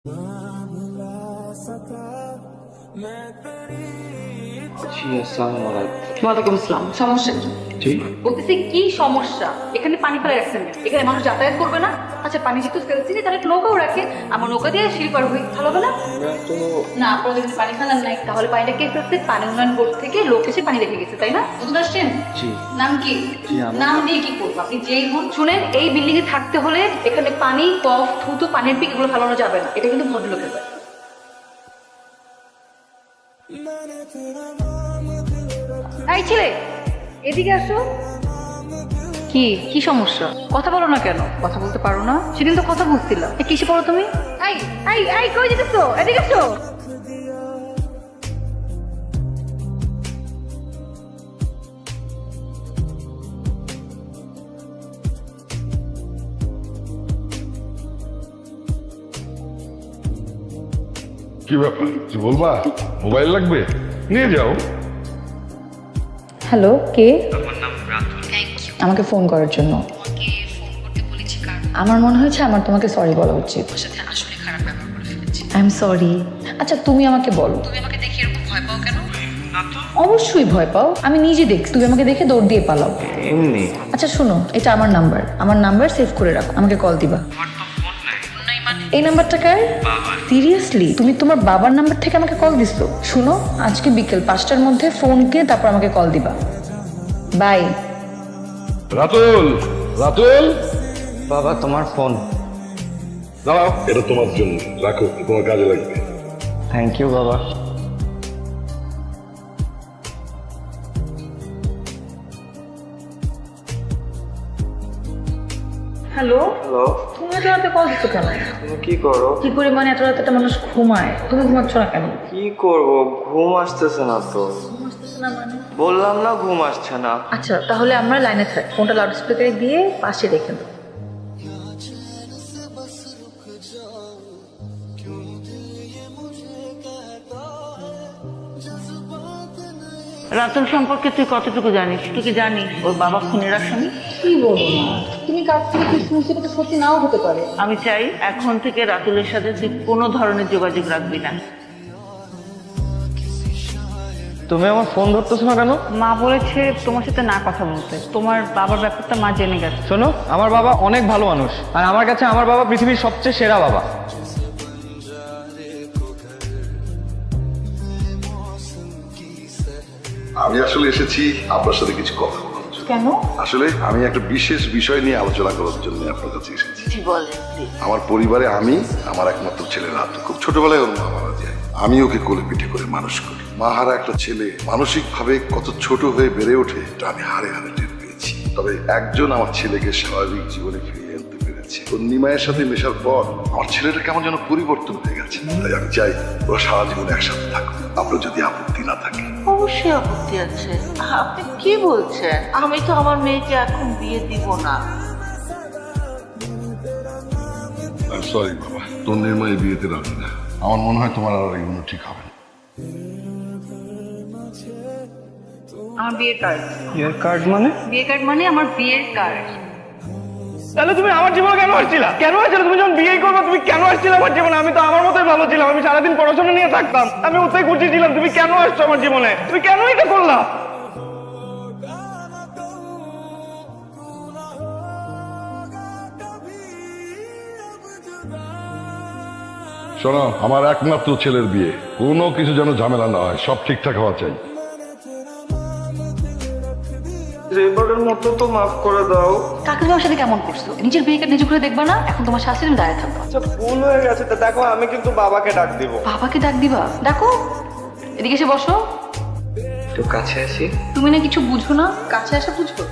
জি আসসালামু আলাইকুম। ওয়ালাইকুম আসসালাম। সমস্যা কি? জি বলতেছি কি সমস্যা? এখানে পানি ফেলে রাখছেন কেন? এখানে মানুষ যাতায়াত করবে না? আচ্ছা পানি যেহেতু ফেলছি তাহলে একটা নৌকাও রাখে, আমার নৌকা দিয়ে সিঁড়ি পার হই, ভালো হবে না? আমরা তো না আপনারা যদি পানি ফেলান নাই তাহলে পানিটা কে ফেলছে? পানি উন্নয়ন বোর্ড থেকে লোক এসে পানি রেখে গেছে, তাই না? বুঝতে পারছেন? জি নাম কি? জি, আমার- নাম দিয়ে কি করবো? আপনি যেই হন, শুনেন এই বিল্ডিং এ থাকতে হলে এখানে পানি, কফ, থুতু, পানির পিক এগুলো ফেলানো যাবে না, এটা কিন্তু ভদ্রলোকের ব্যাপার। এই ছেলে এদিকে আসো। কি কি সমস্যা? কথা বলো না কেন? কথা বলতে পারো না? সেদিন তো কথা বলছিলাম, কিসে পড়ো তুমি? এই এই এই কই যেতেছো? এদিকে আসো। কি ব্যাপার কিছু বলবা? মোবাইল লাগবে, নিয়ে যাও। হ্যালো, কে? আমার নাম রাতুল। আমাকে ফোন করার জন্য। আমার মনে হয়েছে আমার তোমাকে সরি বলা উচিত। I am sorry. আচ্ছা তুমি আমাকে বলো, তুমি আমাকে দেখে এরকম ভয় পাও কেন? অবশ্যই ভয় পাও, আমি নিজে দেখছি তুমি আমাকে দেখে দৌড় দিয়ে পালাও। এমনি আচ্ছা শোনো, এটা আমার নাম্বার সেভ করে রাখো, আমাকে কল দিবা। এই নাম্বারটা কার? সিরিয়াসলি তুমি তোমার বাবার নাম্বার থেকে আমাকে কল দিছো? শুনো, আজকে বিকেল 5টার মধ্যে ফোন কে তারপর আমাকে কল দিবা। বাই। রাতুল, রাতুল, বাবা তোমার ফোন। দাঁড়াও, এটা তোমার জন্য রাখো, তোমার কাজে লাগবে। থ্যাংক ইউ বাবা। হ্যালো, হ্যালো, তুমি এত রাতে কল দিছো কেন? তুমি কি করো? কি পরিমাণে এত রাতে একটা মানুষ ঘুমায়, তুমি ঘুমাচ্ছ না কেন? কি করব, ঘুম আসতেছে না তো। বললাম না ঘুম আসছে না। আচ্ছা তাহলে আমরা লাইনে থাক, ফোনটা লাউড স্পিকারে দিয়ে পাশে রেখে দাও। রাতুল সম্পর্কে তুই কতটুকু জানিস? তুই কি জানিস ওর বাবা খুনের আসামি? কি বলবো না, তুমি কাছ থেকে কি শুনছো এটা তো সত্যি নাও হতে পারে। আমি চাই এখন থেকে রাতুলের সাথে তুই কোনো ধরনের যোগাযোগ রাখবি না। তুমি আমার ফোন ধরতেছো না কেন? মা বলেছে তোমার সাথে না কথা বলতে, তোমার বাবার ব্যাপারটা মা জেনে গেছে। শোনো, আমার বাবা অনেক ভালো মানুষ, আর আমার কাছে আমার বাবা পৃথিবীর সবচেয়ে সেরা বাবা। আমি আসলে এসেছি আপনার সাথে কিছু কথা বলার জন্য। কেন? আসলে আমি একটা বিশেষ বিষয় নিয়ে আলোচনা করার জন্য আপনার কাছে এসেছি। কি বলেন প্লিজ? আমার পরিবারে আমি, আমার একমাত্র ছেলে রাতুল, খুব ছোটবেলায় ওর মা মারা যায়। আমি ওকে কোলে পিঠে করে মানুষ করি। মা হারা একটা ছেলে মানসিকভাবে কত ছোট হয়ে বেড়ে ওঠে এটা আমি হারে হারে টের পেয়েছি। তবে একজন আমার ছেলেকে স্বাভাবিক জীবনে ফিরিয়ে আনতে পেরেছে। ওর নিমায়ের সাথে মেশার পর আমার ছেলেটা কেমন যেন পরিবর্তন হয়ে গেছে। তাই আমি চাই ওরা সারা জীবন একসাথে থাকুক, আপনার যদি আপত্তি না থাকে। অবশ্যই আপত্তি আছে। আপনি কি বলছেন? আমি তো আমার মেয়েকে এখন বিয়ে দিব না। সরি বাবা, তোর নির্ময় বিয়েতে রাজি না। আমার মনে হয় তোমার আর এগুলো ঠিক হবে না। আমার বিয়ের কার্ড। বিয়ের কার্ড মানে? বিয়ের কার্ড মানে আমার বিয়ের কার্ড। তাহলে তুমি আমার জীবনে কেন আসছিলা? কেন আসছিলে? তুমি যখন বিয়ে করবে তুমি কেন আসছিলে আমার জীবনে? আমি তো আমার মতোই ভালো ছিলাম, আমি সারাদিন পড়াশোনা নিয়ে থাকতাম, আমি ওতেই খুশি ছিলাম। তুমি কেন আসছো আমার জীবনে? তুমি কেন এটা করলা? শোনো, আমার একমাত্র ছেলের বিয়ে, কোনো কিছু যেন ঝামেলা না হয়, সব ঠিকঠাক হওয়া চাই। এবারের মতো তো মাফ করে দাও। কাকে তোমার সাথে কেমন করছো? নিজের বিয়ে কার্ড নিজে করে দেখবা না? এখন তোমার শাস্তি তুমি দাঁড়িয়ে থাকবা। আচ্ছা ভুল হয়ে গেছে, তো দেখো আমি কিন্তু বাবাকে ডাক দিব। বাবাকে ডাক দিবা? ডাকো, এদিকে এসে বসো। একটু কাছে আসি। তুমি না কিছু বুঝো না, কাছে আসা বুঝো।